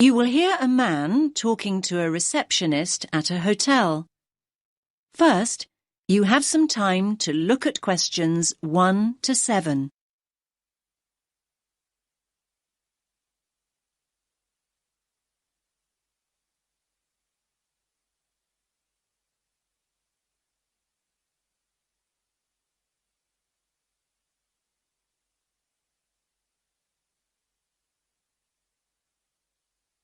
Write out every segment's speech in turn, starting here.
You will hear a man talking to a receptionist at a hotel. First, you have some time to look at questions 1 to 7.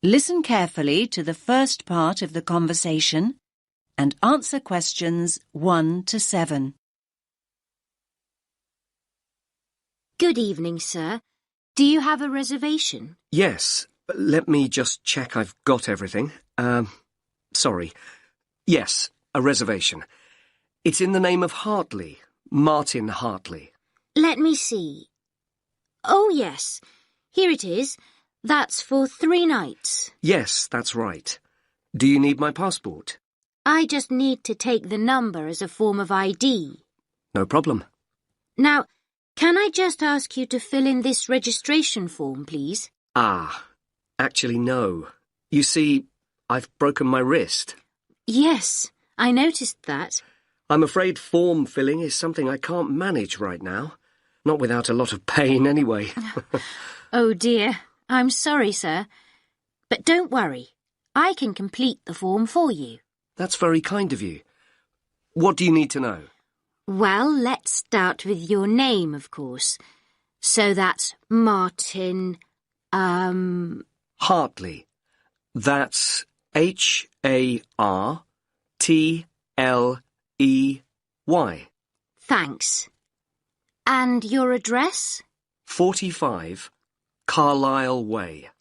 Listen carefully to the first part of the conversation and answer questions 1 to 7. Good evening, sir. Do you have a reservation? Yes. Let me just check I've got everything. Sorry. Yes, a reservation. It's in the name of Hartley, Martin Hartley. Let me see. Oh, yes. Here it is. That's for 3 nights. Yes, that's right. Do you need my passport? I just need to take the number as a form of ID. No problem. Now, can I just ask you to fill in this registration form, please? Actually, no. You see, I've broken my wrist. Yes, I noticed that. I'm afraid form filling is something I can't manage right now. Not without a lot of pain, anyway. Oh, dear. I'm sorry, sir. But don't worry. I can complete the form for you. That's very kind of you. What do you need to know? Well, let's start with your name, of course. So that's Martin, Hartley. That's Hartley. Thanks. And your address? 45 Carlisle Way.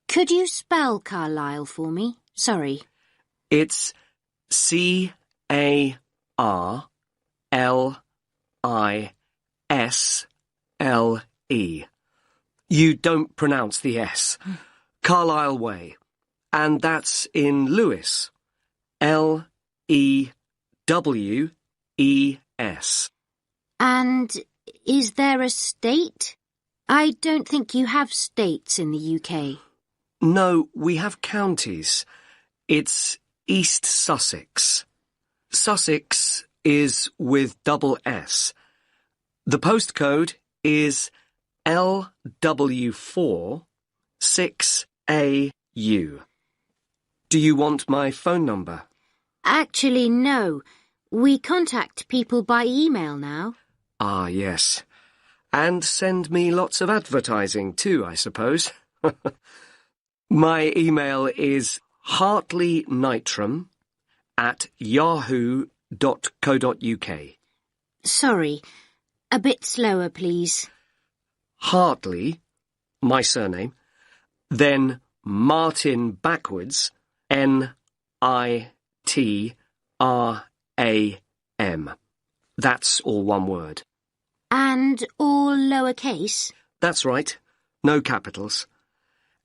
Could you spell Carlisle for me? Sorry. It's Carlisle. You don't pronounce the S. Carlisle Way. And that's in Lewes. Lews. And is there a state? I don't think you have states in the UK. No, we have counties. It's East Sussex. Sussex is with double S. The postcode is LW4 6AU. Do you want my phone number? Actually, no. We contact people by email now. Ah, yes. And send me lots of advertising too, I suppose. My email is hartleynitram@yahoo.co.uk. Sorry. A bit slower, please. Hartley, my surname, then Martin backwards, NITRAM. That's all one word. And all lowercase? That's right. No capitals.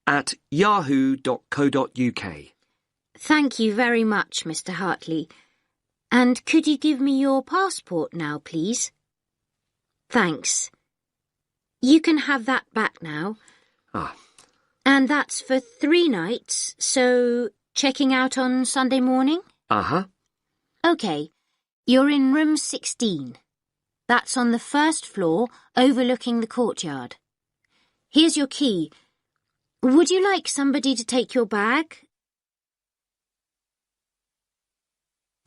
At yahoo.co.uk. Thank you very much, Mr. Hartley. And could you give me your passport now, please? Thanks. You can have that back now. And that's for 3 nights, so checking out on Sunday morning? OK. You're in room 16. That's on the first floor, overlooking the courtyard. Here's your key. Would you like somebody to take your bag?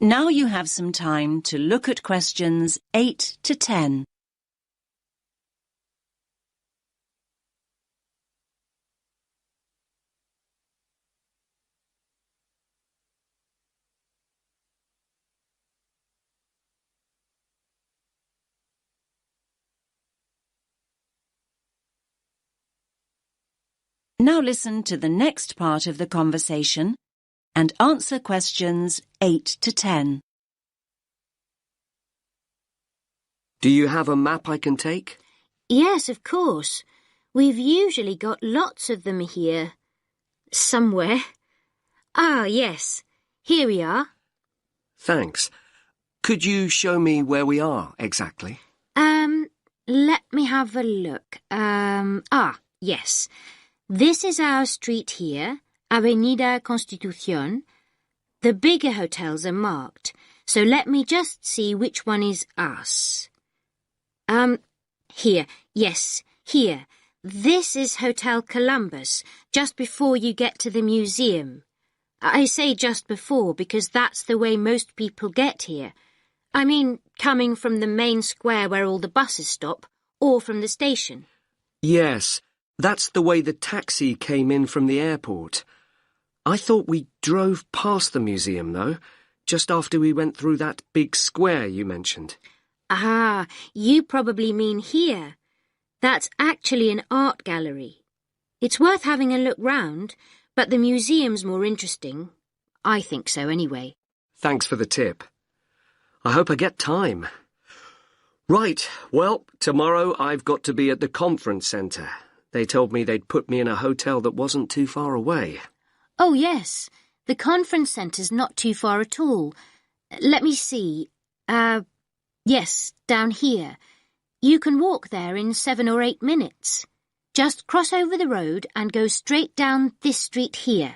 Now you have some time to look at questions 8 to 10. Now listen to the next part of the conversation and answer questions 8 to 10. Do you have a map I can take? Yes, of course. We've usually got lots of them here. Somewhere. Ah, yes. Here we are. Thanks. Could you show me where we are exactly? Let me have a look. Yes. This is our street here, Avenida Constitución. The bigger hotels are marked, so let me just see which one is us. Here. Yes, here. This is Hotel Columbus, just before you get to the museum. I say just before because that's the way most people get here. I mean, coming from the main square where all the buses stop, or from the station. Yes, that's the way the taxi came in from the airport. I thought we drove past the museum, though, just after we went through that big square you mentioned. Ah, you probably mean here. That's actually an art gallery. It's worth having a look round, but the museum's more interesting. I think so anyway. Thanks for the tip. I hope I get time. Right, well, tomorrow I've got to be at the conference centre. They told me they'd put me in a hotel that wasn't too far away. Oh, yes. The conference centre's not too far at all. Let me see. Yes, down here. You can walk there in 7 or 8 minutes. Just cross over the road and go straight down this street here.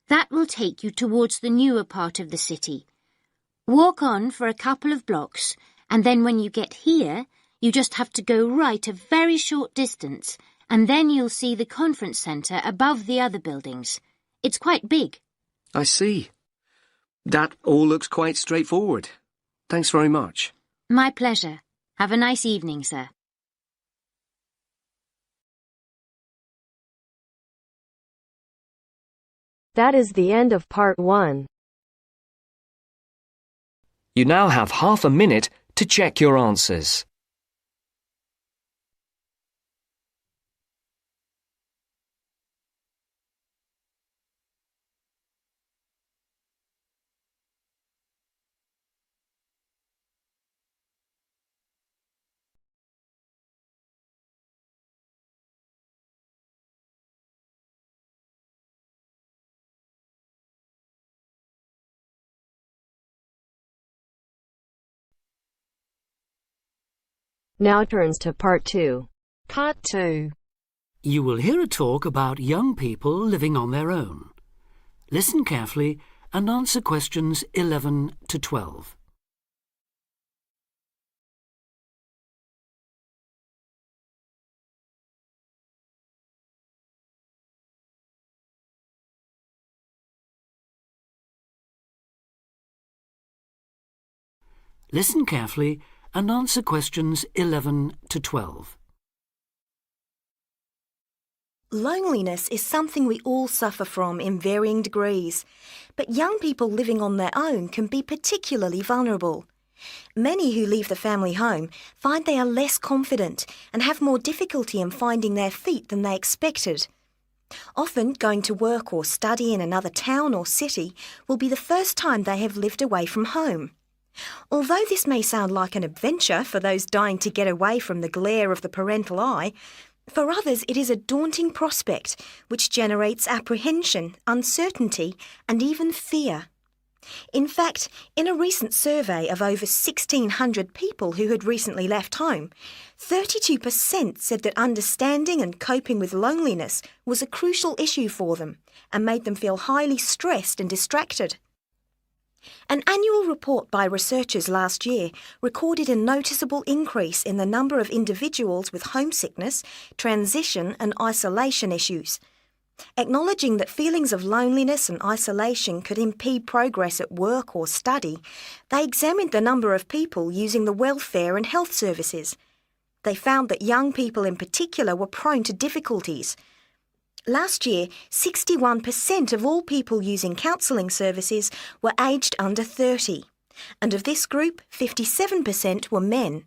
That will take you towards the newer part of the city. Walk on for a couple of blocks, and then when you get here, you just have to go right a very short distance, and then you'll see the conference centre above the other buildings. It's quite big. I see. That all looks quite straightforward. Thanks very much. My pleasure. Have a nice evening, sir. That is the end of part 1. You now have half a minute to check your answers. Now turns to part 2. Part 2. You will hear a talk about young people living on their own. Listen carefully and answer questions 11 to 12. Listen carefully and answer questions 11 to 12. Loneliness is something we all suffer from in varying degrees, but young people living on their own can be particularly vulnerable. Many who leave the family home find they are less confident and have more difficulty in finding their feet than they expected. Often, going to work or study in another town or city will be the first time they have lived away from home. Although this may sound like an adventure for those dying to get away from the glare of the parental eye, for others it is a daunting prospect which generates apprehension, uncertainty and even fear. In fact, in a recent survey of over 1,600 people who had recently left home, 32% said that understanding and coping with loneliness was a crucial issue for them and made them feel highly stressed and distracted. An annual report by researchers last year recorded a noticeable increase in the number of individuals with homesickness, transition and isolation issues. Acknowledging that feelings of loneliness and isolation could impede progress at work or study, they examined the number of people using the welfare and health services. They found that young people in particular were prone to difficulties. Last year, 61% of all people using counselling services were aged under 30, and of this group, 57% were men.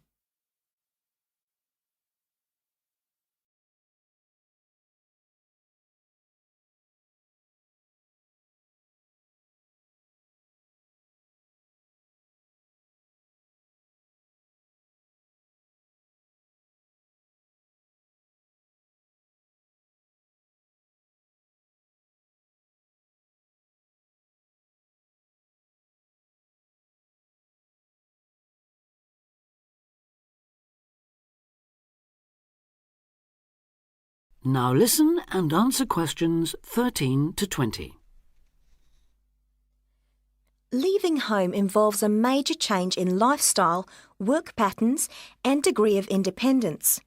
Now listen and answer questions 13 to 20. Leaving home involves a major change in lifestyle, work patterns, and degree of independence.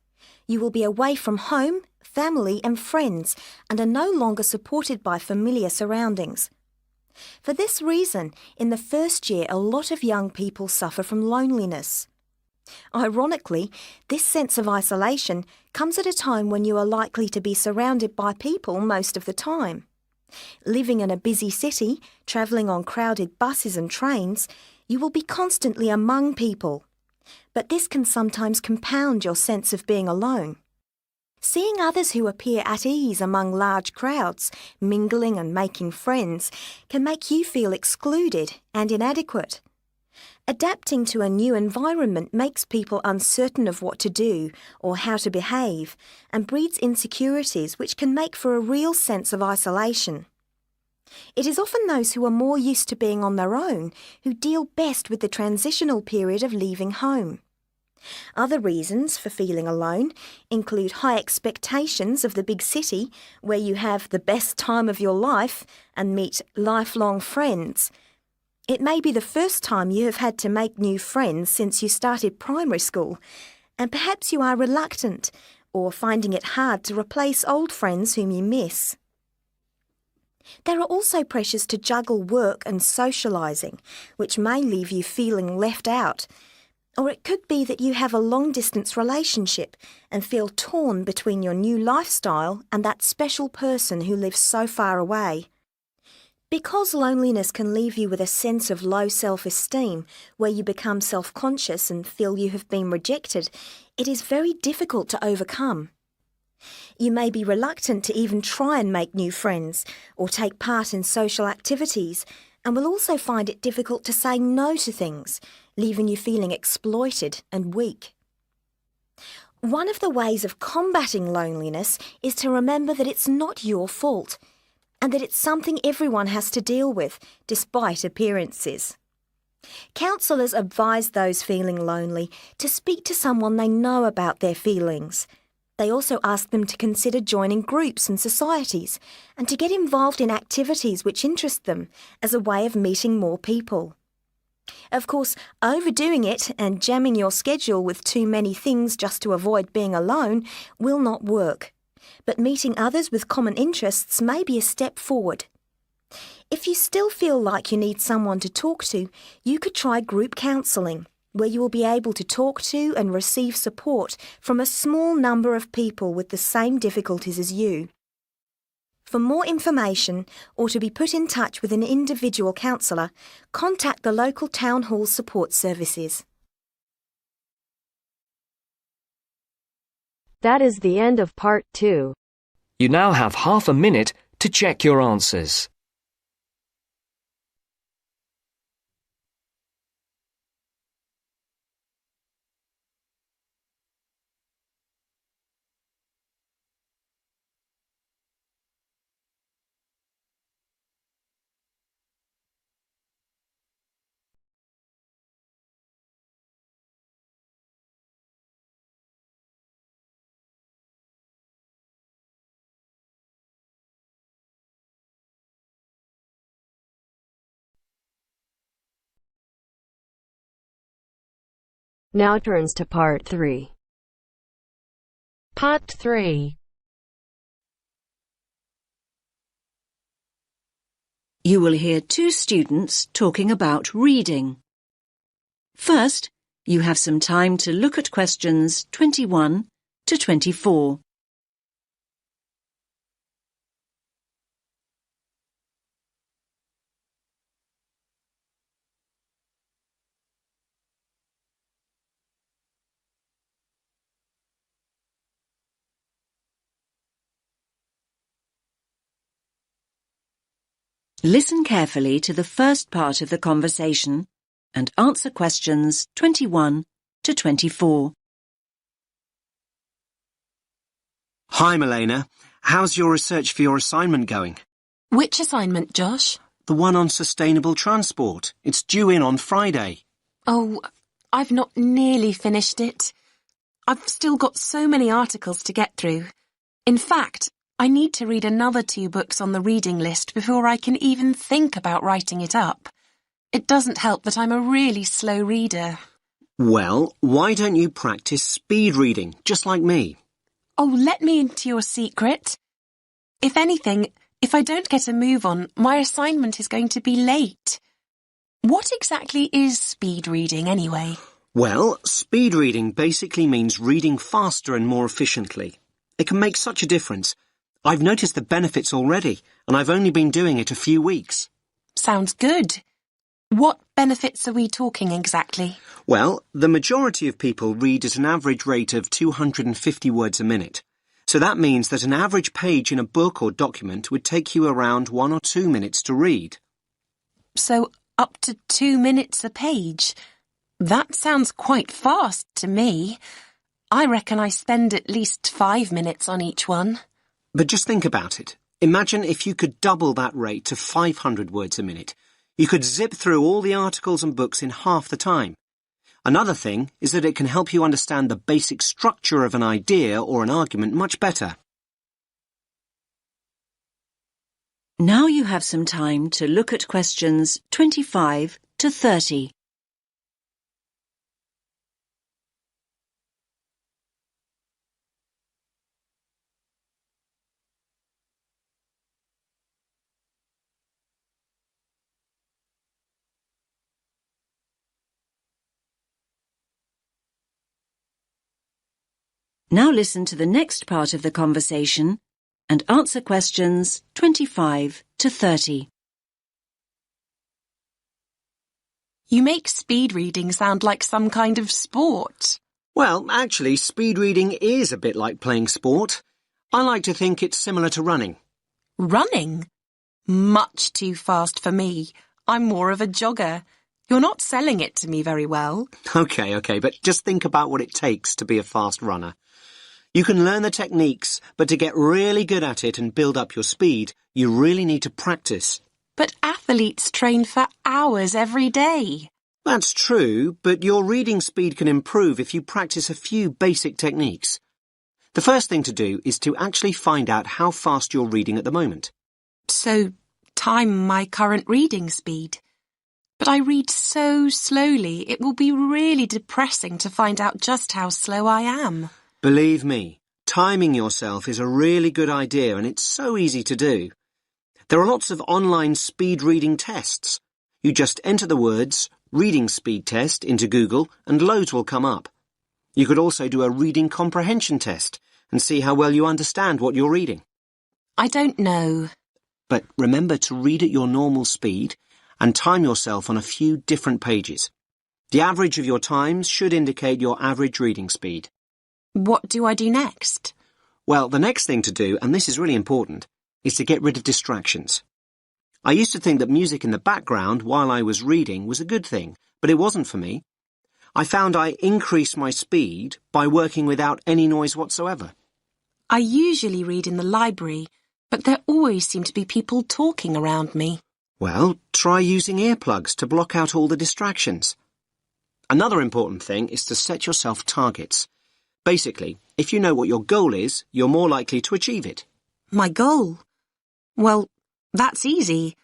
You will be away from home, family, and friends, and are no longer supported by familiar surroundings. For this reason, in the first year, a lot of young people suffer from loneliness. Ironically, this sense of isolation comes at a time when you are likely to be surrounded by people most of the time. Living in a busy city, travelling on crowded buses and trains, you will be constantly among people. But this can sometimes compound your sense of being alone. Seeing others who appear at ease among large crowds, mingling and making friends, can make you feel excluded and inadequate. Adapting to a new environment makes people uncertain of what to do or how to behave, and breeds insecurities which can make for a real sense of isolation. It is often those who are more used to being on their own who deal best with the transitional period of leaving home. Other reasons for feeling alone include high expectations of the big city, where you have the best time of your life and meet lifelong friends. It may be the first time you have had to make new friends since you started primary school, and perhaps you are reluctant or finding it hard to replace old friends whom you miss. There are also pressures to juggle work and socialising, which may leave you feeling left out. Or it could be that you have a long-distance relationship and feel torn between your new lifestyle and that special person who lives so far away. Because loneliness can leave you with a sense of low self-esteem, where you become self-conscious and feel you have been rejected, it is very difficult to overcome. You may be reluctant to even try and make new friends or take part in social activities, and will also find it difficult to say no to things, leaving you feeling exploited and weak. One of the ways of combating loneliness is to remember that it's not your fault, and that it's something everyone has to deal with, despite appearances. Counsellors advise those feeling lonely to speak to someone they know about their feelings. They also ask them to consider joining groups and societies, and to get involved in activities which interest them as a way of meeting more people. Of course, overdoing it and jamming your schedule with too many things just to avoid being alone will not work. But meeting others with common interests may be a step forward. If you still feel like you need someone to talk to, you could try group counselling, where you will be able to talk to and receive support from a small number of people with the same difficulties as you. For more information or to be put in touch with an individual counsellor, contact the local town hall support services. That is the end of part 2. You now have half a minute to check your answers. Now turns to part 3. Part 3. You will hear two students talking about reading. First, you have some time to look at questions 21 to 24. Listen carefully to the first part of the conversation and answer questions 21 to 24. Hi, Milena. How's your research for your assignment going? Which assignment, Josh? The one on sustainable transport. It's due in on Friday. Oh, I've not nearly finished it. I've still got so many articles to get through. In fact, I need to read another 2 books on the reading list before I can even think about writing it up. It doesn't help that I'm a really slow reader. Well, why don't you practice speed reading, just like me? Oh, let me into your secret. If anything, if I don't get a move on, my assignment is going to be late. What exactly is speed reading, anyway? Well, speed reading basically means reading faster and more efficiently. It can make such a difference. I've noticed the benefits already, and I've only been doing it a few weeks. Sounds good. What benefits are we talking exactly? Well, the majority of people read at an average rate of 250 words a minute. So that means that an average page in a book or document would take you around 1 or 2 minutes to read. So up to 2 minutes a page. That sounds quite fast to me. I reckon I spend at least 5 minutes on each one. But just think about it. Imagine if you could double that rate to 500 words a minute. You could zip through all the articles and books in half the time. Another thing is that it can help you understand the basic structure of an idea or an argument much better. Now you have some time to look at questions 25 to 30. Now listen to the next part of the conversation and answer questions 25 to 30. You make speed reading sound like some kind of sport. Well, actually, speed reading is a bit like playing sport. I like to think it's similar to running. Running? Much too fast for me. I'm more of a jogger. You're not selling it to me very well. Okay, but just think about what it takes to be a fast runner. You can learn the techniques, but to get really good at it and build up your speed, you really need to practice. But athletes train for hours every day. That's true, but your reading speed can improve if you practice a few basic techniques. The first thing to do is to actually find out how fast you're reading at the moment. So, time my current reading speed. But I read so slowly, it will be really depressing to find out just how slow I am. Believe me, timing yourself is a really good idea and it's so easy to do. There are lots of online speed reading tests. You just enter the words reading speed test into Google and loads will come up. You could also do a reading comprehension test and see how well you understand what you're reading. I don't know. But remember to read at your normal speed and time yourself on a few different pages. The average of your times should indicate your average reading speed. What do I do next? Well, the next thing to do, and this is really important, is to get rid of distractions. I used to think that music in the background while I was reading was a good thing, but it wasn't for me. I found I increased my speed by working without any noise whatsoever. I usually read in the library, but there always seem to be people talking around me. Well, try using earplugs to block out all the distractions. Another important thing is to set yourself targets. Basically, if you know what your goal is, you're more likely to achieve it. My goal? Well, that's easy.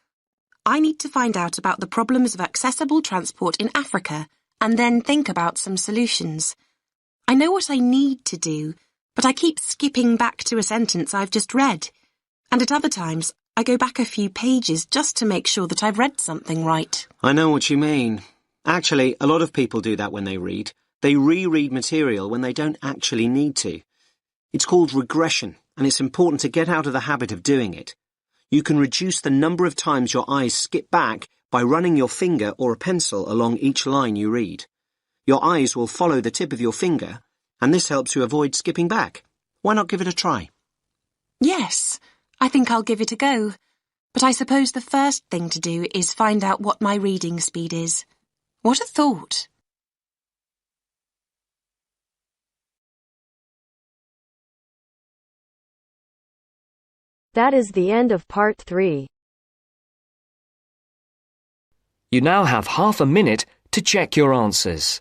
I need to find out about the problems of accessible transport in Africa and then think about some solutions. I know what I need to do, but I keep skipping back to a sentence I've just read. And at other times, I go back a few pages just to make sure that I've read something right. I know what you mean. Actually, a lot of people do that when they read. They reread material when they don't actually need to. It's called regression, and it's important to get out of the habit of doing it. You can reduce the number of times your eyes skip back by running your finger or a pencil along each line you read. Your eyes will follow the tip of your finger, and this helps you avoid skipping back. Why not give it a try? Yes, I think I'll give it a go. But I suppose the first thing to do is find out what my reading speed is. What a thought! That is the end of part 3. You now have half a minute to check your answers.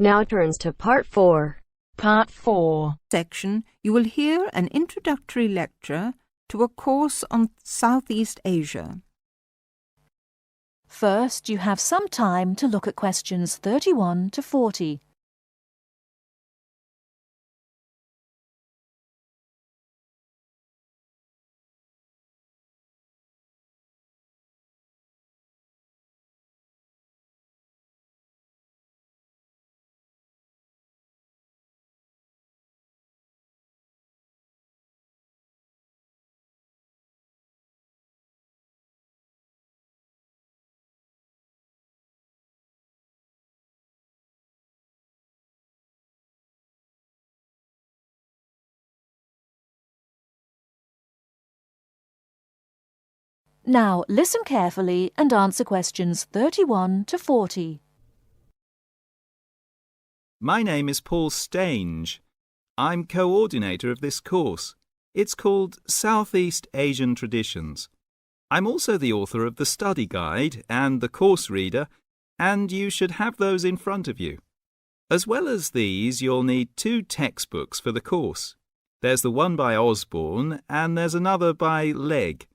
Now turns to Part 4. Part 4. Section, you will hear an introductory lecture to a course on Southeast Asia. First, you have some time to look at questions 31 to 40. Now, listen carefully and answer questions 31 to 40. My name is Paul Stange. I'm coordinator of this course. It's called Southeast Asian Traditions. I'm also the author of the study guide and the course reader, and you should have those in front of you. As well as these, you'll need 2 textbooks for the course. There's the one by Osborne and there's another by Legg.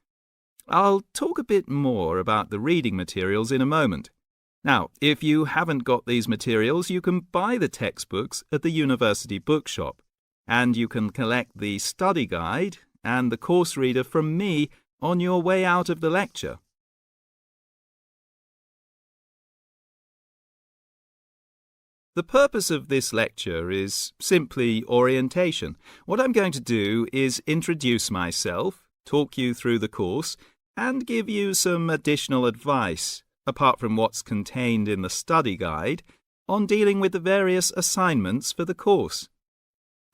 I'll talk a bit more about the reading materials in a moment. Now, if you haven't got these materials, you can buy the textbooks at the university bookshop, and you can collect the study guide and the course reader from me on your way out of the lecture. The purpose of this lecture is simply orientation. What I'm going to do is introduce myself, talk you through the course, and give you some additional advice, apart from what's contained in the study guide, on dealing with the various assignments for the course.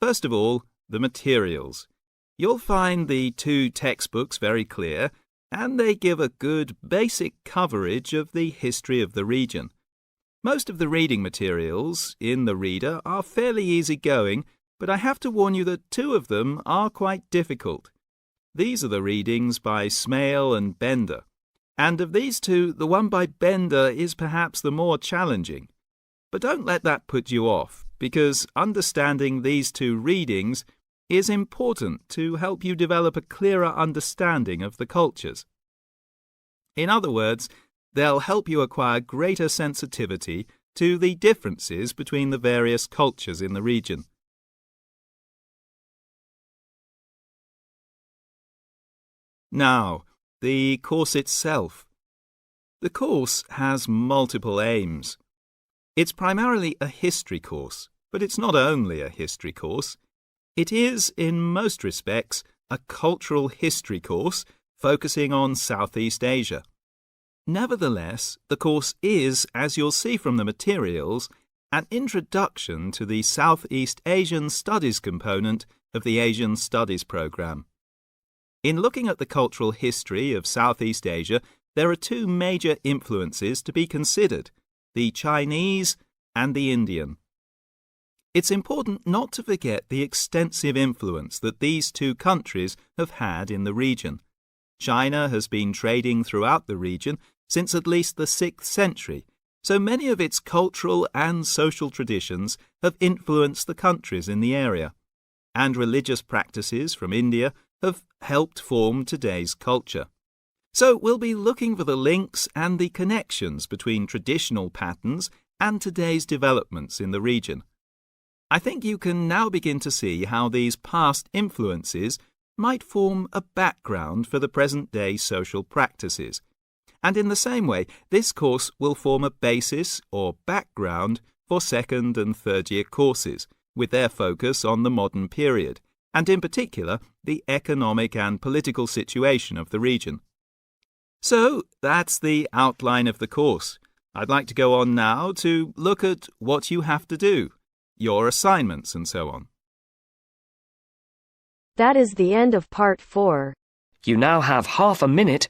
First of all, the materials. You'll find the 2 textbooks very clear, and they give a good basic coverage of the history of the region. Most of the reading materials in the reader are fairly easy-going, but I have to warn you that 2 of them are quite difficult. These are the readings by Smale and Bender, and of these 2, the one by Bender is perhaps the more challenging. But don't let that put you off, because understanding these 2 readings is important to help you develop a clearer understanding of the cultures. In other words, they'll help you acquire greater sensitivity to the differences between the various cultures in the region. Now, the course itself. The course has multiple aims. It's primarily a history course, but it's not only a history course. It is, in most respects, a cultural history course focusing on Southeast Asia. Nevertheless, the course is, as you'll see from the materials, an introduction to the Southeast Asian Studies component of the Asian Studies programme. In looking at the cultural history of Southeast Asia, there are 2 major influences to be considered, the Chinese and the Indian. It's important not to forget the extensive influence that these 2 countries have had in the region. China has been trading throughout the region since at least the 6th century, so many of its cultural and social traditions have influenced the countries in the area, and religious practices from India have helped form today's culture. So we'll be looking for the links and the connections between traditional patterns and today's developments in the region. I think you can now begin to see how these past influences might form a background for the present-day social practices. And in the same way, this course will form a basis or background for 2nd and 3rd year courses, with their focus on the modern period, and in particular, the economic and political situation of the region. So, that's the outline of the course. I'd like to go on now to look at what you have to do, your assignments and so on. That is the end of Part 4. You now have half a minute